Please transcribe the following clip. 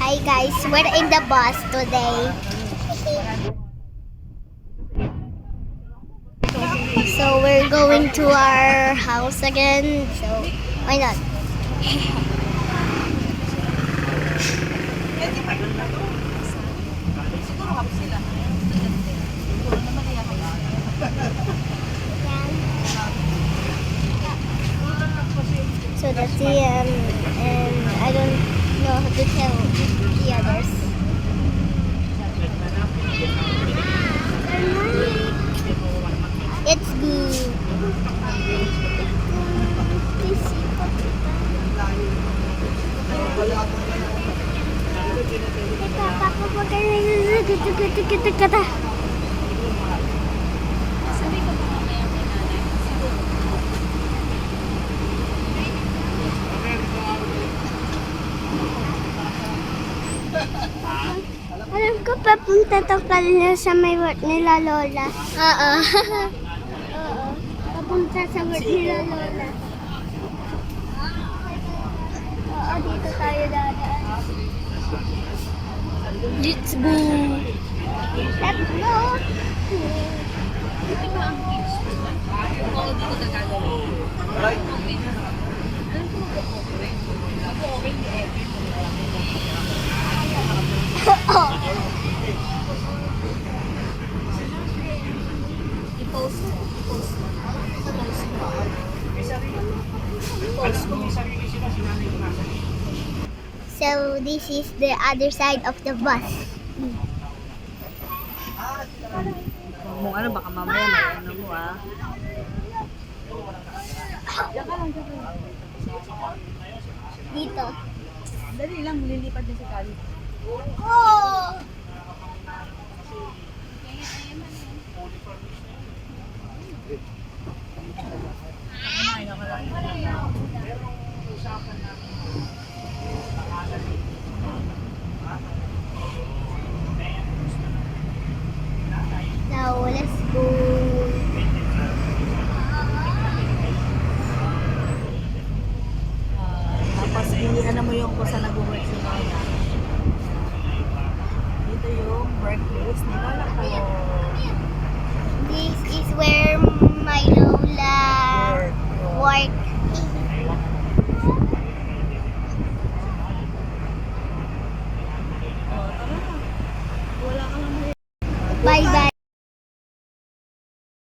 Hi guys, we're in the bus today. So we're going to our house again. So why not? So that's and I don't know how to tell the others. It's good. Alam ko papunta to kanina sa may work nila Lola. Oo. Oo. Papunta sa work nila Lola. Oo, dito tayo dadaan. Let's go! Let's go! So this is the other side of the bus. Kung ano, baka mamaya may ano mo Dito. Dali lang, lilipad na si Kali. Oh! Now let's go. Tapos, bilihan na mo yung kung saan